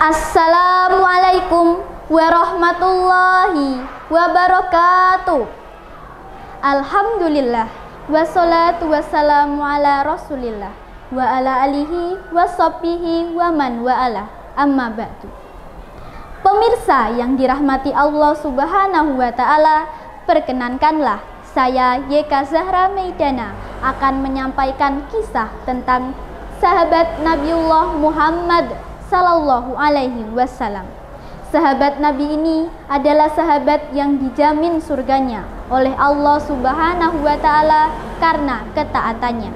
Assalamualaikum warahmatullahi wabarakatuh. Alhamdulillah, wassalatu wassalamu ala rasulillah wa ala alihi washabbihi wa man wa'ala, amma ba'du. Pemirsa yang dirahmati Allah subhanahu wa ta'ala, perkenankanlah saya YK Zahra Maidana akan menyampaikan kisah tentang sahabat Nabiullah Muhammad Sallallahu Alaihi Wasallam. Sahabat Nabi ini adalah sahabat yang dijamin surganya oleh Allah Subhanahu wa Ta'ala karena ketaatannya.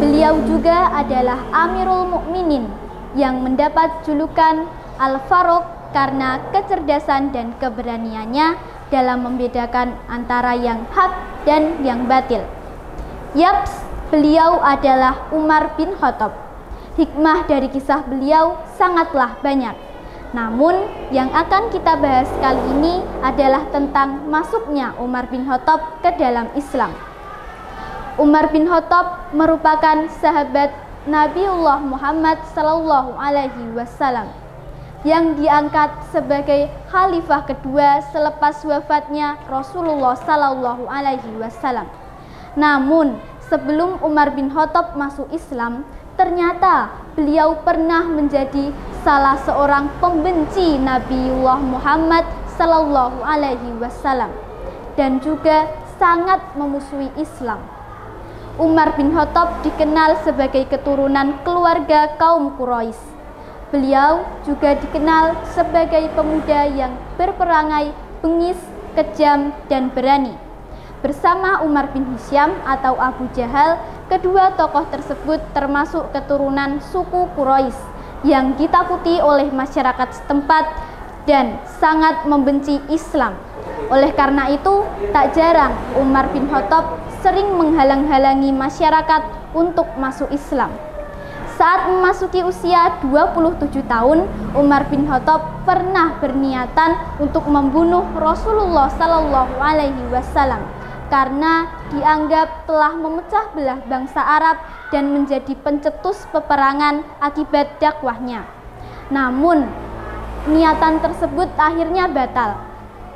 Beliau juga adalah Amirul Mukminin yang mendapat julukan Al-Faruq karena kecerdasan dan keberaniannya dalam membedakan antara yang hak dan yang batil. Yaps, beliau adalah Umar bin Khattab. Hikmah dari kisah beliau sangatlah banyak. Namun yang akan kita bahas kali ini adalah tentang masuknya Umar bin Khattab ke dalam Islam. Umar bin Khattab merupakan sahabat Nabiullah Muhammad Sallallahu Alaihi Wasallam yang diangkat sebagai khalifah kedua selepas wafatnya Rasulullah Sallallahu Alaihi Wasallam. Namun sebelum Umar bin Khattab masuk Islam, ternyata beliau pernah menjadi salah seorang pembenci Nabiullah Muhammad Sallallahu Alaihi Wasallam dan juga sangat memusuhi Islam. Umar bin Khattab dikenal sebagai keturunan keluarga kaum Quraisy. Beliau juga dikenal sebagai pemuda yang berperangai bengis, kejam, dan berani. Bersama Umar bin Hisham atau Abu Jahal, kedua tokoh tersebut termasuk keturunan suku Quraisy yang ditakuti oleh masyarakat setempat dan sangat membenci Islam. Oleh karena itu, tak jarang Umar bin Khattab sering menghalang-halangi masyarakat untuk masuk Islam. Saat memasuki usia 27 tahun, Umar bin Khattab pernah berniatan untuk membunuh Rasulullah Sallallahu Alaihi Wasallam karena dianggap telah memecah belah bangsa Arab dan menjadi pencetus peperangan akibat dakwahnya. Namun, niatan tersebut akhirnya batal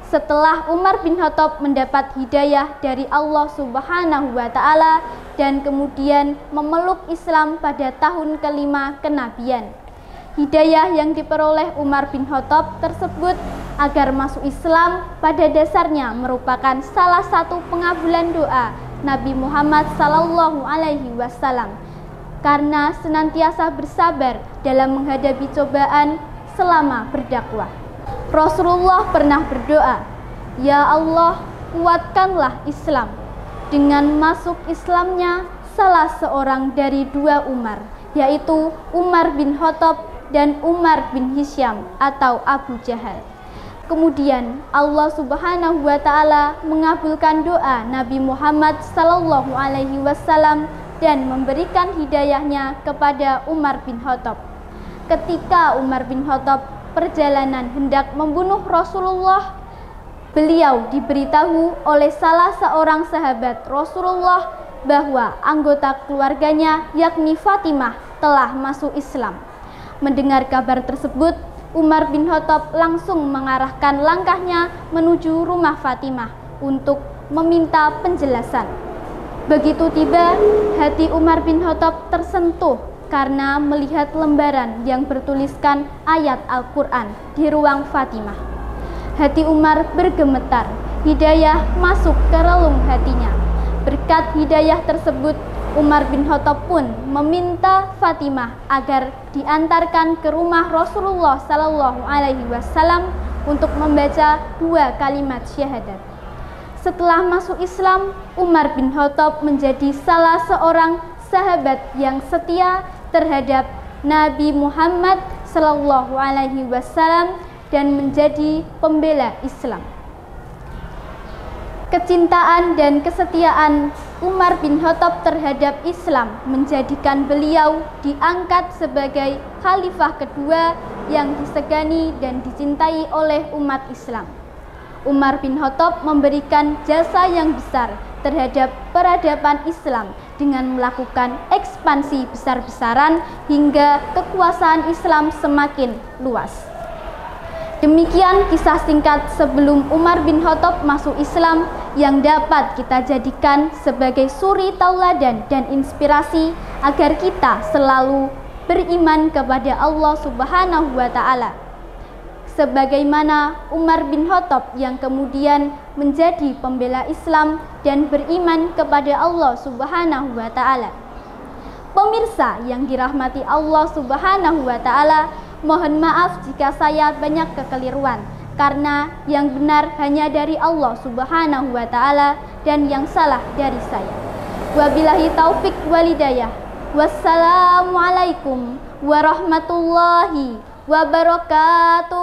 setelah Umar bin Khattab mendapat hidayah dari Allah Subhanahu wa Ta'ala dan kemudian memeluk Islam pada tahun kelima kenabian. Hidayah yang diperoleh Umar bin Khattab tersebut agar masuk Islam pada dasarnya merupakan salah satu pengabulan doa Nabi Muhammad Sallallahu Alaihi Wasallam karena senantiasa bersabar dalam menghadapi cobaan selama berdakwah. Rasulullah pernah berdoa, "Ya Allah, kuatkanlah Islam." Dengan masuk Islamnya salah seorang dari dua Umar, yaitu Umar bin Khattab dan Umar bin Hisham atau Abu Jahal. Kemudian Allah Subhanahu wa Ta'ala mengabulkan doa Nabi Muhammad Sallallahu Alaihi Wasallam dan memberikan hidayahnya kepada Umar bin Khattab. Ketika Umar bin Khattab perjalanan hendak membunuh Rasulullah, beliau diberitahu oleh salah seorang sahabat Rasulullah bahwa anggota keluarganya yakni Fatimah telah masuk Islam. Mendengar kabar tersebut, Umar bin Khattab langsung mengarahkan langkahnya menuju rumah Fatimah untuk meminta penjelasan. Begitu tiba, hati Umar bin Khattab tersentuh karena melihat lembaran yang bertuliskan ayat Al-Quran di ruang Fatimah. Hati Umar bergemetar, hidayah masuk ke relung hatinya. Berkat hidayah tersebut, Umar bin Khattab pun meminta Fatimah agar diantarkan ke rumah Rasulullah Sallallahu Alaihi Wasallam untuk membaca 2 kalimat syahadat. Setelah masuk Islam, Umar bin Khattab menjadi salah seorang sahabat yang setia terhadap Nabi Muhammad Sallallahu Alaihi Wasallam dan menjadi pembela Islam. Kecintaan dan kesetiaan Umar bin Khattab terhadap Islam menjadikan beliau diangkat sebagai khalifah kedua yang disegani dan dicintai oleh umat Islam. Umar bin Khattab memberikan jasa yang besar terhadap peradaban Islam dengan melakukan ekspansi besar-besaran hingga kekuasaan Islam semakin luas. Demikian kisah singkat sebelum Umar bin Khattab masuk Islam yang dapat kita jadikan sebagai suri tauladan dan inspirasi agar kita selalu beriman kepada Allah Subhanahu wa Ta'ala. Sebagaimana Umar bin Khattab yang kemudian menjadi pembela Islam dan beriman kepada Allah Subhanahu wa Ta'ala. Pemirsa yang dirahmati Allah Subhanahu wa Ta'ala, mohon maaf jika saya banyak kekeliruan, karena yang benar hanya dari Allah Subhanahu wa Ta'ala dan yang salah dari saya. Wabillahi taufik walidayah. Wassalamualaikum warahmatullahi wabarakatuh.